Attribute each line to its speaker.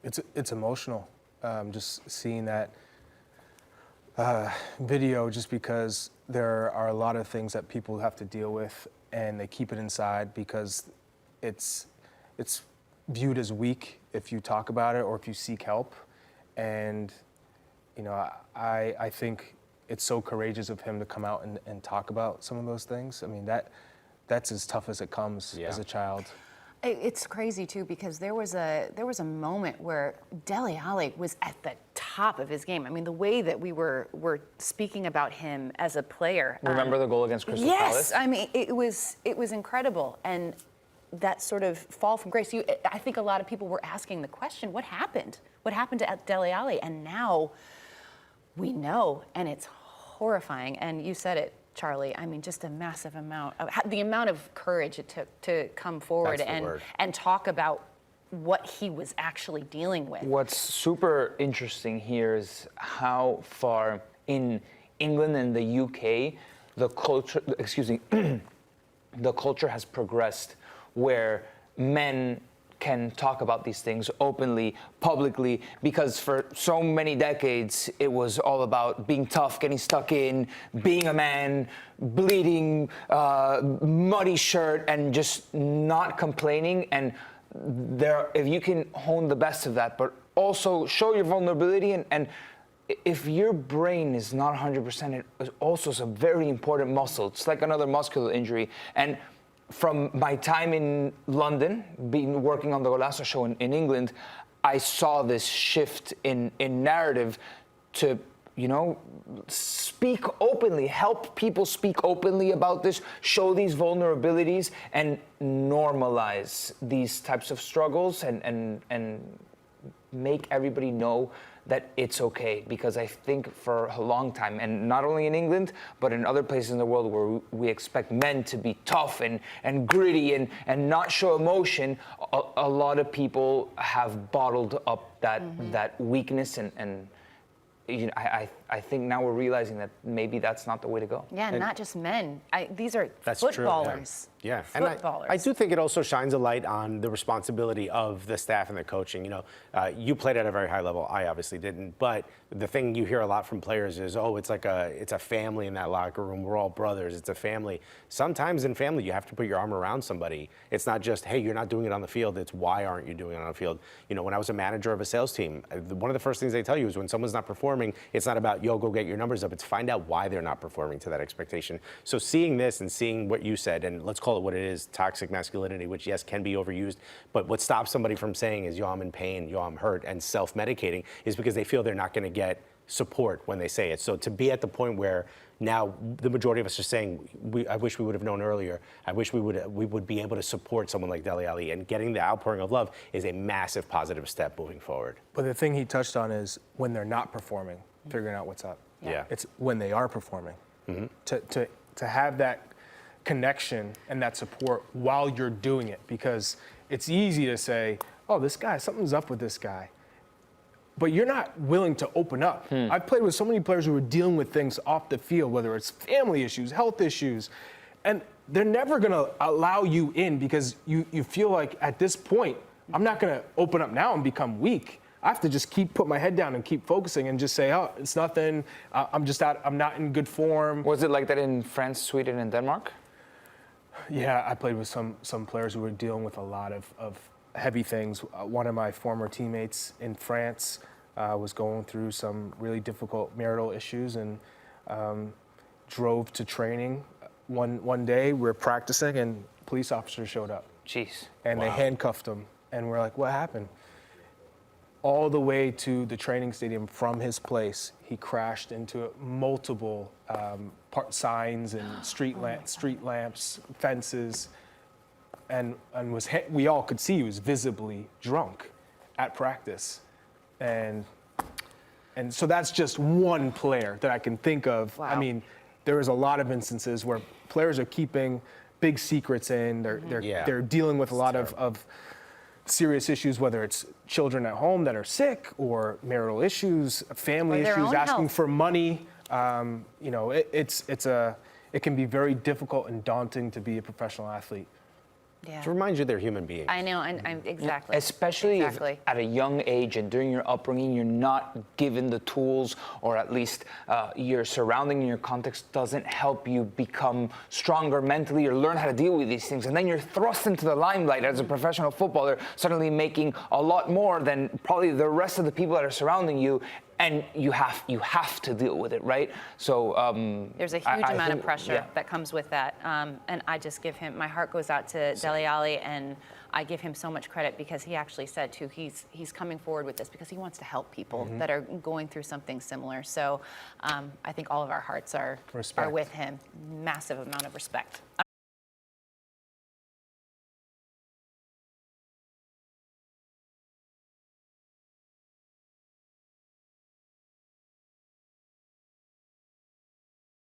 Speaker 1: It's emotional, just seeing that video, just because there are a lot of things that people have to deal with, and they keep it inside because it's viewed as weak if you talk about it or if you seek help. And I think it's so courageous of him to come out and talk about some of those things. I mean, that's as tough as it comes as a child.
Speaker 2: It's crazy too, because there was a moment where Dele Alli was at the top of his game. I mean, the way that we were speaking about him as a player.
Speaker 3: Remember the goal against Crystal Palace?
Speaker 2: Yes, I mean, it was incredible, and that sort of fall from grace. I think a lot of people were asking the question, what happened? What happened to Dele Alli? And now we know, and it's horrifying. And you said it, Charlie. I mean, just a massive amount of the amount of courage it took to come forward and talk about what he was actually dealing with.
Speaker 3: What's super interesting here is how far in England and the UK the culture has progressed, where men can talk about these things openly, publicly, because for so many decades, it was all about being tough, getting stuck in, being a man, bleeding, muddy shirt, and just not complaining. And if you can hone the best of that, but also show your vulnerability, and if your brain is not 100%, it is also a very important muscle. It's like another muscular injury. And from my time in London, working on the Golazo show in England, I saw this shift in narrative to, speak openly, help people speak openly about this, show these vulnerabilities, and normalize these types of struggles, and make everybody know that it's okay. Because I think for a long time, and not only in England, but in other places in the world where we expect men to be tough and gritty and not show emotion, a lot of people have bottled up that weakness, and I think now we're realizing that maybe that's not the way to go.
Speaker 2: Yeah, and not just men. These are
Speaker 4: That's
Speaker 2: footballers.
Speaker 4: True, yeah.
Speaker 2: Footballers.
Speaker 4: And I do think it also shines a light on the responsibility of the staff and the coaching. You played at a very high level. I obviously didn't. But the thing you hear a lot from players is, it's a family in that locker room. We're all brothers. It's a family. Sometimes in family, you have to put your arm around somebody. It's not just, hey, you're not doing it on the field. It's why aren't you doing it on the field? When I was a manager of a sales team, one of the first things they tell you is when someone's not performing, it's not about, go get your numbers up. It's find out why they're not performing to that expectation. So seeing this and seeing what you said, and let's call it what it is, toxic masculinity, which yes, can be overused, but what stops somebody from saying is, I'm in pain, I'm hurt, and self-medicating, is because they feel they're not going to get support when they say it. So to be at the point where now the majority of us are saying, I wish we would have known earlier. I wish we would be able to support someone like Dele Alli, and getting the outpouring of love is a massive positive step moving forward.
Speaker 1: But the thing he touched on is when they're not performing, figuring out what's up.
Speaker 4: Yeah.
Speaker 1: It's when they are performing. To have that connection and that support while you're doing it, because it's easy to say, this guy, something's up with this guy. But you're not willing to open up. I've played with so many players who are dealing with things off the field, whether it's family issues, health issues, and they're never gonna allow you in because you feel like at this point, I'm not gonna open up now and become weak. I have to just put my head down and keep focusing and just say, it's nothing, I'm not in good form.
Speaker 3: Was it like that in France, Sweden, and Denmark?
Speaker 1: Yeah, I played with some players who were dealing with a lot of heavy things. One of my former teammates in France was going through some really difficult marital issues, and drove to training. One day we were practicing and police officers showed up.
Speaker 3: Jeez.
Speaker 1: And they handcuffed him, and we're like, what happened? All the way to the training stadium from his place, he crashed into multiple signs and street lamps, fences, and we all could see he was visibly drunk at practice, and so that's just one player that I can think of.
Speaker 2: Wow.
Speaker 1: I mean, there is a lot of instances where players are keeping big secrets in. They're dealing with a lot of serious issues, whether it's children at home that are sick or marital issues, family issues, asking for money. It can be very difficult and daunting to be a professional athlete.
Speaker 2: Yeah.
Speaker 4: to remind you they're human beings.
Speaker 2: I know, and exactly.
Speaker 3: Especially
Speaker 2: exactly.
Speaker 3: if at a young age and during your upbringing, you're not given the tools, or at least your surrounding and your context doesn't help you become stronger mentally or learn how to deal with these things. And then you're thrust into the limelight as a professional footballer, suddenly making a lot more than probably the rest of the people that are surrounding you. And you have to deal with it, right? So
Speaker 2: there's a huge amount of pressure that comes with that, and I just give him, my heart goes out to Dele Alli, and I give him so much credit because he actually said too, he's coming forward with this because he wants to help people that are going through something similar. So I think all of our hearts are with him. Massive amount of respect.